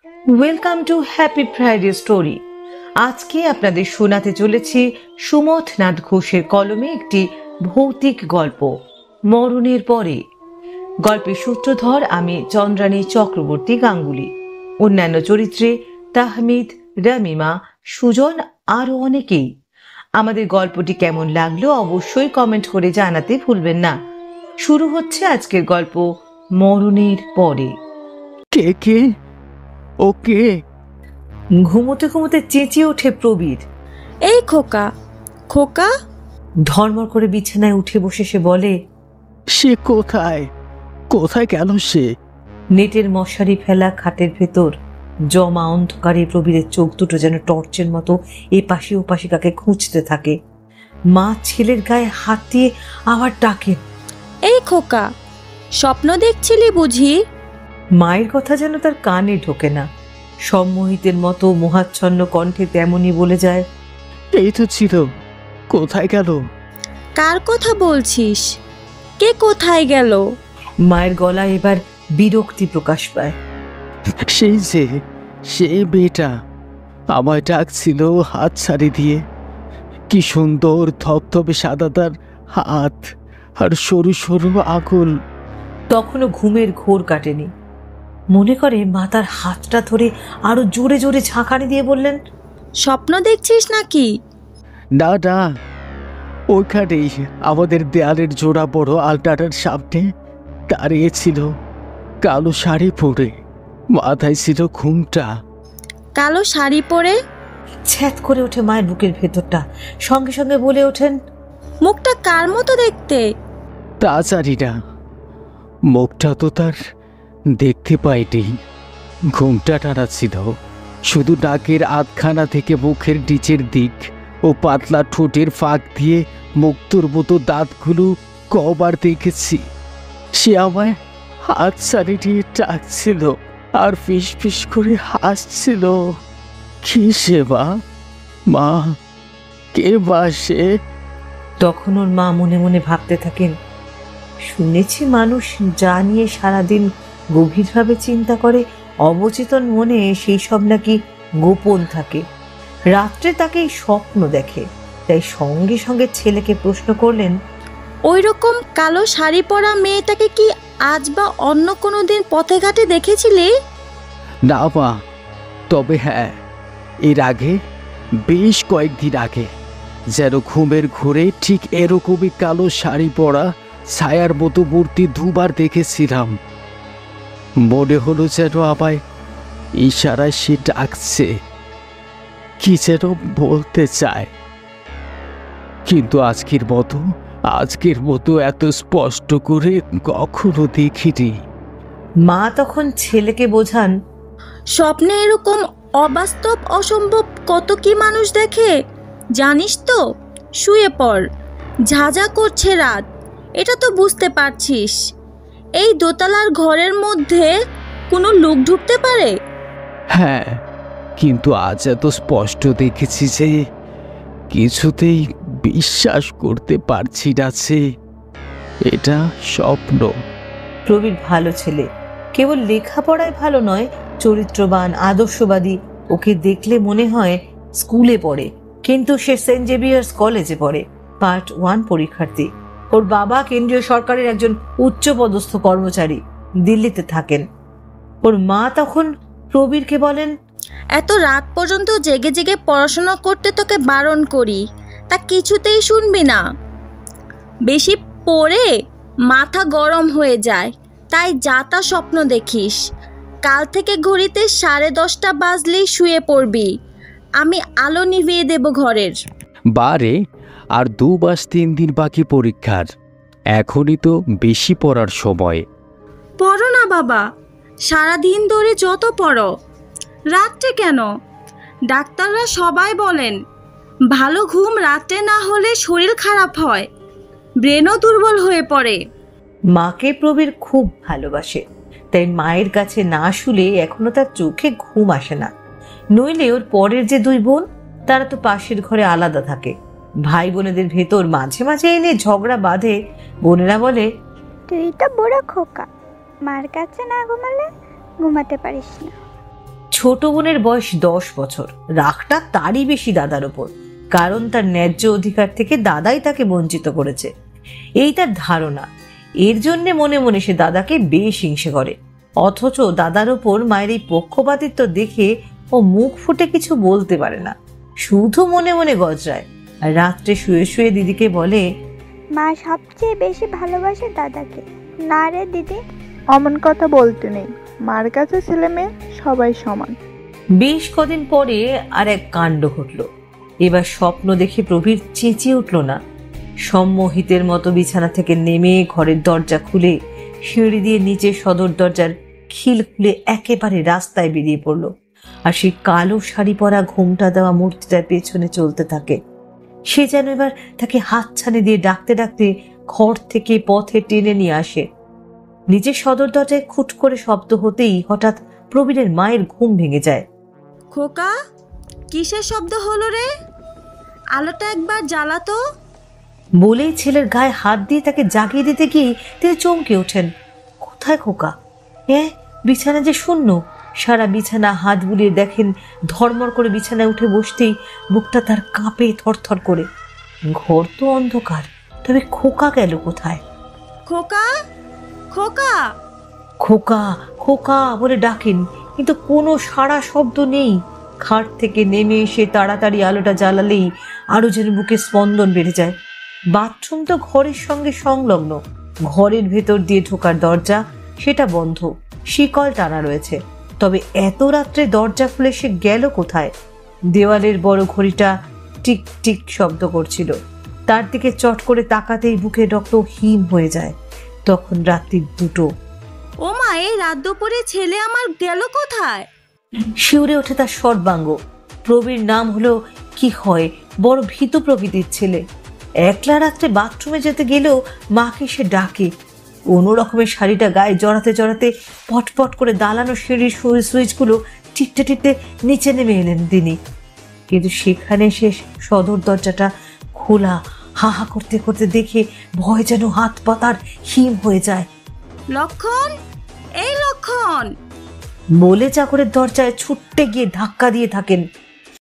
Welcome to happy Friday story. আজকে আপনাদের শোনাতে চলেছি সুমথনাথ ঘোষের কলমে একটি ভৌতিক গল্প, মরণের পরে। গল্পের সূত্রধর আমি চন্দ্রানী চক্রবর্তী গাঙ্গুলি। অন্যান্য চরিত্রে তাহমিদ, রামিমা, সুজন আরো অনেকেই। আমাদের গল্পটি কেমন লাগলো অবশ্যই কমেন্ট করে জানাতে ভুলবেন না। শুরু হচ্ছে আজকের গল্প, মরণের পরে। কে কে? ওকে। ঘুমোতে ঘুমোতে চেঁচিয়ে ওঠে প্রবীর। এই খোকা, খোকা। ধর্মর করে বিছানায় উঠে বসে সে বলে, সে কোথায়? কোথায় গেল সে? নেটের মশারি ফেলা খাটের ভেতর জমা অন্ধকারে প্রবীরের চোখ দুটো যেন টর্চের মতো এপাশে ওপাশে কাকে খুঁজতে থাকে। মা ছেলের গায়ে হাত দিয়ে আবার ডাকে, এই খোকা, স্বপ্ন দেখছিলি বুঝি? মায়ের কথা যেন তার কানে ঢোকে না। সম্মোহিতের মতো মোহাচ্ছন্ন কণ্ঠে তেমনই বলে যায়, এই তো ছিল। কোথায় গেল? কার কথা বলছিস? কে কোথায় গেল? মায়ের গলায় এবার বিরক্তি প্রকাশ পায়। সেই যে, সেই মেয়েটা আমায় ডাকছিল হাত ছাড়ি দিয়ে। কি সুন্দর ধবধবে সাদা তার হাত, আর সরু সরু আঙুল। তখনও ঘুমের ঘোর কাটেনি। মনে করে মা তার হাতটা ধরে আরো জোরে জোরে ঝাঁকানি দিয়ে বললেন, স্বপ্ন দেখছিস নাকি? না না, ওইখানেই আমাদের দেয়ালের জোড়া বড় আলটাটার সামনে দাঁড়িয়েছিল, কালো শাড়ি পরে, মাথায় ছিল ঘুমটা। কালো শাড়ি পরে? ছ্যাঁত করে ওঠে মায়ের বুকের ভেতরটা। সঙ্গে সঙ্গে বলে ওঠেন, মুখটা কার মতো দেখতে? তা জানি না, মুখটা তো তার দেখতে পাইনি। ঘুমটা টানা ছিল, শুধু নাকের আধখানা থেকে মুখের নিচের দিক ও পাতলা ঠোঁটের ফাঁক দিয়ে মুক্তোর মতো দাঁতগুলো কবার দেখেছি। সে আমায় হাত ছাড়ি দিয়ে ডাকছিল আর ফিস ফিস করে হাসছিল। কি সেবা মা? কে বা সে? তখন ওর মা মনে মনে ভাবতে থাকেন, শুনেছি মানুষ যা নিয়ে সারাদিন গভীরভাবে চিন্তা করে অবচেতন মনে সেই সব নাকি গোপন থাকে। রাত্রে তাকে স্বপ্ন দেখে। তাই সঙ্গে সঙ্গে ছেলেকে প্রশ্ন করলেন, ওই রকম কালো শাড়ি পরা মেয়েটাকে কি আজ বা অন্য কোনো দিন পথে ঘাটে দেখেছিলি? না মা, তবে হ্যাঁ, এর আগে, বেশ কয়েকদিন আগে যেন ঘুমের ঘোরে ঠিক এরকমই কালো শাড়ি পরা ছায়ার মতো মূর্তি দুবার দেখেছিলাম। মনে হলো যেন আমায় ইশারায় সে ডাকছে, কি যেন বলতে চায়। কিন্তু আজকের মতো এত স্পষ্ট করে কখনো দেখিনি। মা তখন ছেলেকে বোঝান, স্বপ্নে এরকম অবাস্তব অসম্ভব কত কি মানুষ দেখে জানিস তো? শুয়ে পড়, ঝাঁঝা করছে রাত, এটা তো বুঝতে পারছিস। এই দোতলার ঘরের মধ্যে কোনো লোক ঢুকতে পারে? হ্যাঁ, কিন্তু আজ এত স্পষ্ট দেখেছি যে কিছুতেই বিশ্বাস করতে পারছি না যে এটা স্বপ্ন। প্রবীর ভালো ছেলে, কেবল লেখাপড়ায় ভালো নয়, চরিত্রবান, আদর্শবাদী। ওকে দেখলে মনে হয় স্কুলে পড়ে, কিন্তু সে সেন্ট জেভিয়ার্স কলেজে পড়ে, পার্ট 1 পরীক্ষার্থী। ওর বাবা কেন্দ্রীয় সরকারের একজন উচ্চপদস্থ কর্মচারী, দিল্লিতে থাকেন। ওর মা তখন প্রবীরকে বলেন, এত রাত পর্যন্ত জেগে জেগে পড়াশোনা করতে তোকে বারণ করি, তা কিছুতেই শুনবি না। বেশি পড়ে মাথা গরম হয়ে যায়, তাই যা তা স্বপ্ন দেখিস। কাল থেকে ঘড়িতে 10:30 বাজলেই শুয়ে পড়বি, আমি আলো নিভিয়ে দেব ঘরের। বারে আর 2 মাস 3 দিন বাকি পরীক্ষার, এখনই তো বেশি পড়ার সময়। পড়ো না বাবা, সারাদিন ধরে যত পড়ো, রাত্রে কেন? ডাক্তাররা সবাই বলেন ভালো ঘুম রাত্রে না হলে শরীর খারাপ হয়, ব্রেনও দুর্বল হয়ে পড়ে। মাকে প্রবীর খুব ভালোবাসে, তাই মায়ের কাছে না শুলে এখনো তার চোখে ঘুম আসে না। নইলে ওর পরের যে 2 বোন, তারা তো পাশের ঘরে আলাদা থাকে। ভাই বোনেদের ভেতর মাঝে মাঝে এনে ঝগড়া বাঁধে। বোনেরা বলে, তুই তো বড় খোকা, মার কাছে না ঘুমালে ঘুমাতে পারিস না। ছোট বোনের বয়স 10 বছর। রাগটা তারই বেশি দাদার ওপর, কারণ তার ন্যায্য অধিকার থেকে দাদাই তাকে বঞ্চিত করেছে, এই তার ধারণা। এর জন্যে মনে মনে সে দাদাকে বেশ হিংসে করে। অথচ দাদার ওপর মায়ের এই পক্ষপাতিত্ব দেখে ও মুখ ফুটে কিছু বলতে পারে না, শুধু মনে মনে গজরায়। আর রাত্রে শুয়ে শুয়ে দিদিকে বলে, মা সবচেয়ে বেশি ভালোবাসে দাদাকে, না রে দিদি? অমন কথা বলতে নেই, মার কাছে ছেলে মেয়ে সবাই সমান। বেশ কদিন পরে আর এক কাণ্ড ঘটল। এবার স্বপ্ন দেখে প্রবীর চেঁচিয়ে উঠল না, সম্মোহিতের মতো বিছানা থেকে নেমে ঘরের দরজা খুলে সিঁড়ি দিয়ে নিচে সদর দরজার খিল খুলে একেবারে রাস্তায় বেরিয়ে পড়ল। আর সেই কালো শাড়ি পরা ঘোমটা দেওয়া মূর্তিটার পেছনে চলতে থাকে। সে যেন এবার তাকে হাতছানি দিয়ে ডাকতে ডাকতে ঘর থেকে পথে টেনে নিয়ে আসে। নিচের সদর দরজায় খুট করে শব্দ হতেই হঠাৎ প্রবীরের মায়ের ঘুম ভেঙে যায়। খোকা, কিসের শব্দ হলো রে? আলোটা একবার জ্বালাতো। বলেই ছেলের গায়ে হাত দিয়ে তাকে জাগিয়ে দিতে গিয়ে তিনি চমকে ওঠেন। কোথায় খোকা? বিছানা যে শূন্য। সারা বিছানা হাত বুলিয়ে দেখেন, ধর্মর করে বিছানায় উঠে বসতেই বুকটা তার কাঁপে থরথর করে। ঘর তো অন্ধকার, তবে খোকা গেল কোথায়? খোকা, খোকা, খোকা খোকা বলে ডাকেন, কিন্তু কোনো সাড়া শব্দ নেই। খাট থেকে নেমে এসে তাড়াতাড়ি আলোটা জ্বালালেই আরো যেন বুকে স্পন্দন বেড়ে যায়। বাথরুম তো ঘরের সঙ্গে সংলগ্ন। ঘরের ভেতর দিয়ে ঢোকার দরজা সেটা বন্ধ, শিকল টানা রয়েছে। তবে এত রাত্রে দরজা খুলে সে গেল কোথায়? দেওয়ালের বড় ঘড়িটা টিক টিক শব্দ করছিল। তার দিকে চট করে তাকাতেই বুকে রক্ত হিম হয়ে যায়। তখন রাত্রি 2টো। ও মা, এই রাত দুপুরে ছেলে আমার গেল কোথায়? শিউরে ওঠে তার সর্বাঙ্গ। প্রবীর নাম হলো কি হয়, বড় ভীত প্রকৃতির ছেলে। একলা রাত্রে বাথরুমে যেতে গেলেও মাকে সে ডাকে। কোনো রকমের শাড়িটা গায়ে জড়াতে জড়াতে পটপট করে দালানো সিঁড়ির সুইচগুলো টিপতে টিপতে নিচে নেমে এলেন তিনি। কিন্তু সেখানে সে সদর দরজাটা খোলা। হা হা করতে করতে দেখে ভয় যেন হাত পাতার হিম হয়ে যায়। লক্ষণ, এই লক্ষণ বলে চাকরের দরজায় ছুটতে গিয়ে ধাক্কা দিয়ে থাকেন।